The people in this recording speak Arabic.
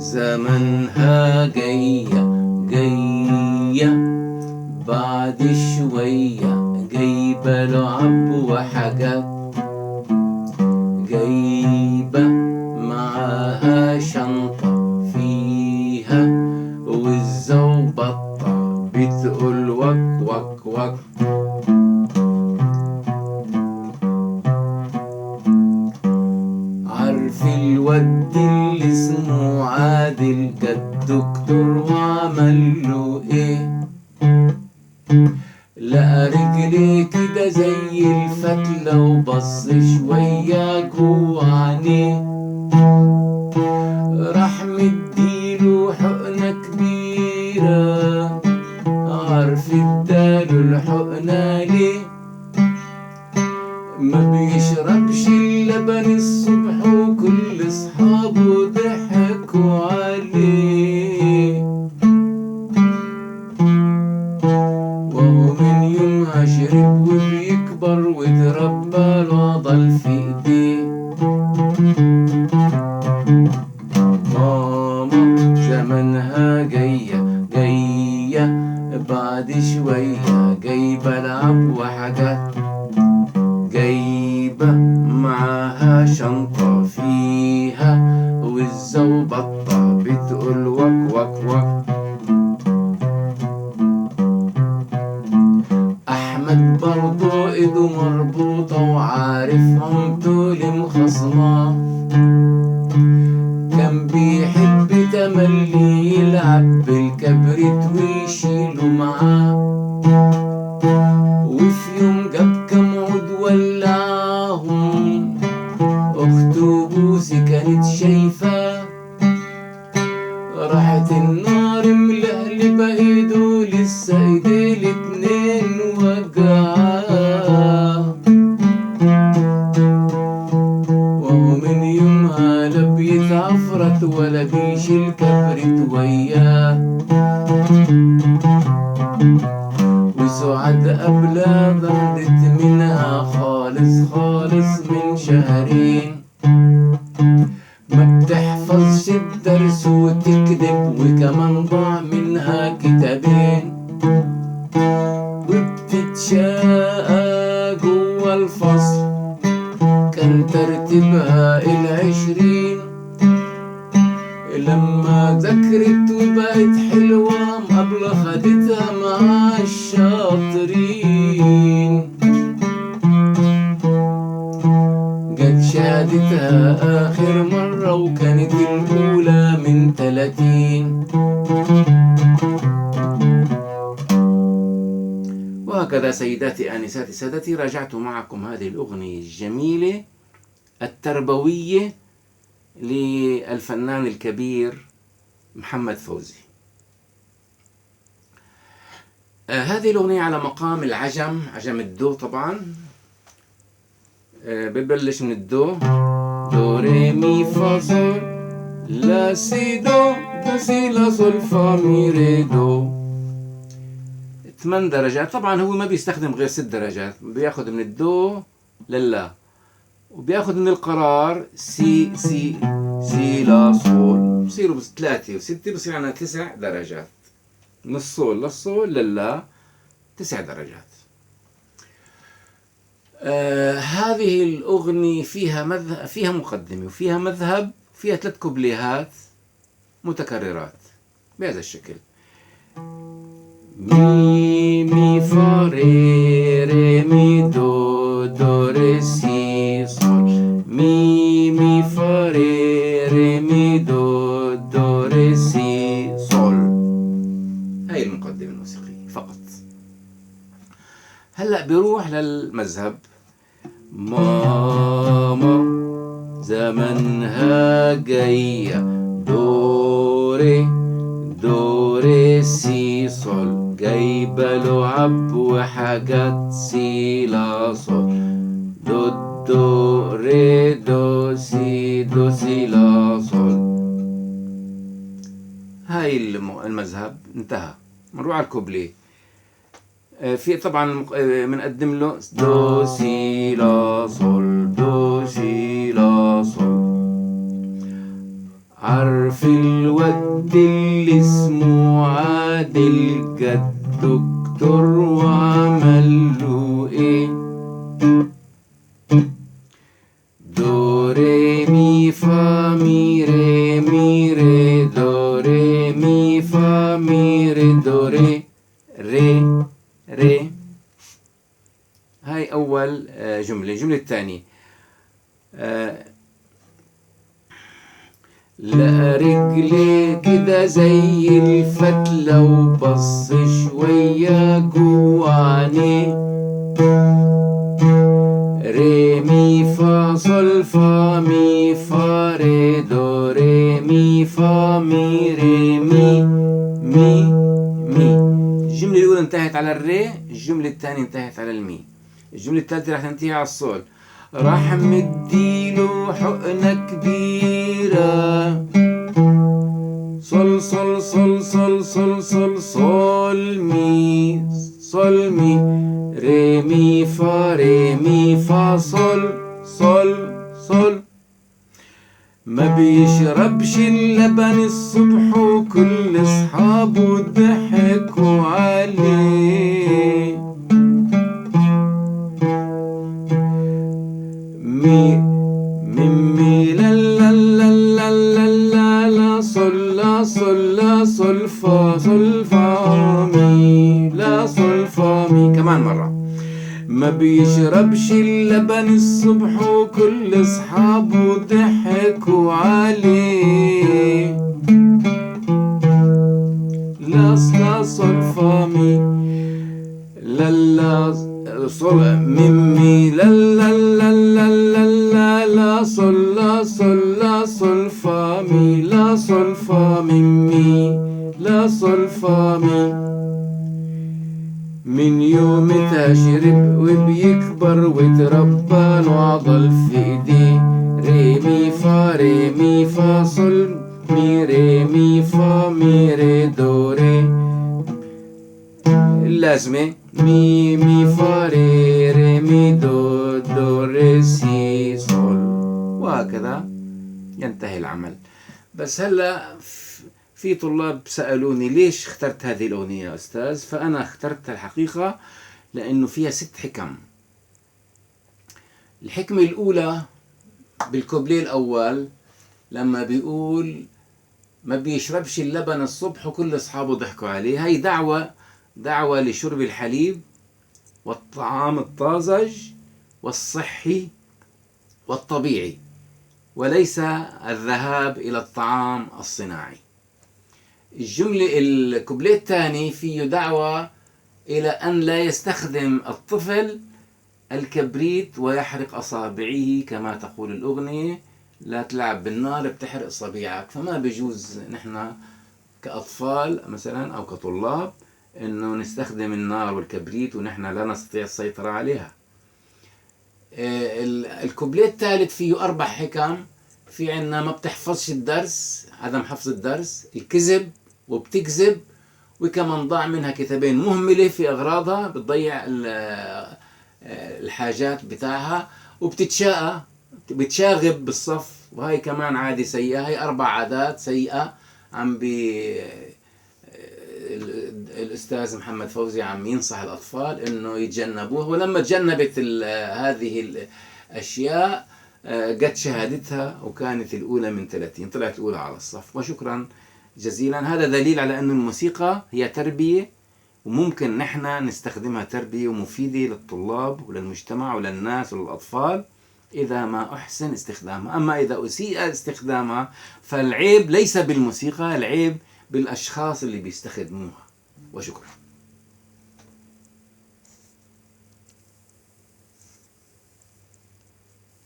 زمنها جاية جاية بعد شوية، جايبة لعب وحاجات، جايبة معاها شنطة فيها وزة وبطة بتقول وك وك وك. عارف الود اللي اسمه عادل جد دكتور وعمل له ايه؟ لقى رجلي كده زي الفتلة وبص شوية جوا عينيه، راح مديله حقنة كبيرة. عارف اداله الحقنة ليه؟ ما بيشربش اللبن الصبح وكل اصحابه ضحكوا عليه، وهو من يومها شرب وبيكبر واتربى العضل في ايديه. ماما زمنها جاية جاية بعد شوية، جايبة لعب وحاجات، جايبة معاها شنطة فيها وزة وبطة بتقول وك وك وك. أحمد برضو إيده مربوطة وعارفهم طول مخصمة، كان بيحب تملي يلعب بالكبريت ويشيله معاه، وفي يوم جاب كام عود ولعهم. أخته بوسي كانت شايفاه، راحت النار ملهلبة ايده لسه ايديه الاتنين وجعاه، وهو من يومها لا بيتعفرت ولا بيشيل كبريت وياه. وسعاد قبلها ضربت منها خالص خالص من شهرين، ما بتحفظش الدرس وتكذب وكمان ضاع منها كتابين، وبتتشاقى جوا الفصل كان ترتيبها 20. لما ذاكرت وبقت حلوة مقابلة خدتها مع الشاطرين، جت شهادتها آخر مرة وكانت الأولى من 30. وهكذا سيداتي آنساتي سادتي، راجعت معكم هذه الأغنية الجميلة التربوية للفنان الكبير محمد فوزي. هذه الأغنية على مقام العجم، عجم الدو طبعا. ببلش من الدو، دو ري مي فا صول لا سي دو، دو سي لا صول فا مي ري دو. 8 درجات. طبعا هو ما بيستخدم غير 6 درجات، بياخد من الدو للا، وبياخد من القرار سي سي سي لا صول، بصيروا 3 و6، بصير عندنا 9 درجات، من الصول للصول للا 9 درجات. هذه الأغنية فيها مقدمة وفيها مذهب، فيها 3 كوبليهات متكررات بهذا الشكل: مي مي فا ري ري مي دو دو ري سي صول، مي مي فا ري ري مي دو دو ري سي صول. هاي المقدمة الموسيقية فقط. هلأ بيروح للمذهب. ماما زمنها جاية دوري دوري سي صول، جايبة لعب وحاجات سي لا صول، دو دو ري دو سي لا صول. هاي المذهب انتهى. نروح على الكوبليه. في طبعا بنقدم له دو سي لا صول، دو سي لا صول. عرف الود اللي اسمه عادل جد دكتور وعمل له ايه؟ دو ري مي فا مي ري دو ري مي فا مي ري دو ري ري. هاي أول جملة. الجملة الثانية لا رجلي كده زي الفتلة وبص شوية جوا عينيه ري مي فا صول فا مي فا ري دو ري مي فا مي ري مي. الجملة الأولى انتهت على الري، الجملة الثانية انتهت على المي، الجملة الثالثة راح تنتهي على الصول. راح مديله حقنة كبيرة صل صل صل صل صل صل صل مي ري مي فا صل صل. ما بيشربش اللبن الصبح وكل اصحابه ضحكوا عليه مي لا لا لا لا لا لا صل لا صل لا صل فا مي لا صل فا مي. كمان مرة. ما بيشربش اللبن الصبح وكل اصحابه ضحكوا عليه لا صل فا مي لا صل مي لا لا لا لا لا صل لا صل فا مي لا صل فا مي لا صل فا مي. من يومتها شرب وبيكبر وتربى له عضل في ايديه ري مي فا صل مي ري مي فا مي ري دو ري. اللازمة مي فا ري مي دو ري سي صول، وهكذا ينتهي العمل. بس هلا في طلاب سألوني ليش اخترت هذه الأغنية يا أستاذ؟ فأنا اخترتها الحقيقة لأنه فيها 6 حكم. الحكمة الأولى بالكوبليه الأول لما بيقول ما بيشربش اللبن الصبح وكل أصحابه ضحكوا عليه، هاي دعوة لشرب الحليب والطعام الطازج والصحي والطبيعي، وليس الذهاب إلى الطعام الصناعي. الكوبليه الثاني فيه دعوة إلى أن لا يستخدم الطفل الكبريت ويحرق أصابعه كما تقول الأغنية لا تلعب بالنار بتحرق صبيعك. فما بيجوز نحن كأطفال مثلا أو كطلاب إنه نستخدم النار والكبريت ونحن لا نستطيع السيطرة عليها. الكوبليه الثالث فيه 4 حكم. في عنا ما بتحفظش الدرس، عدم حفظ الدرس، الكذب وبتكذب، وكمان ضاع منها كتابين مهملة في أغراضها بتضيع الحاجات بتاعها، بتشاغب بالصف، وهي كمان عادة سيئة. هي 4 عادات سيئة عم الأستاذ محمد فوزي عم ينصح الأطفال إنه يتجنبوه، ولما تجنبت هذه الأشياء جت شهادتها وكانت الأولى من 30، طلعت الأولى على الصف. وشكرا جزيلا. هذا دليل على أن الموسيقى هي تربية، وممكن نحن نستخدمها تربية ومفيدة للطلاب وللمجتمع وللناس وللأطفال إذا ما أحسن استخدامها. أما إذا أسيء استخدامها فالعيب ليس بالموسيقى، العيب بالأشخاص اللي بيستخدموها. وشكرا.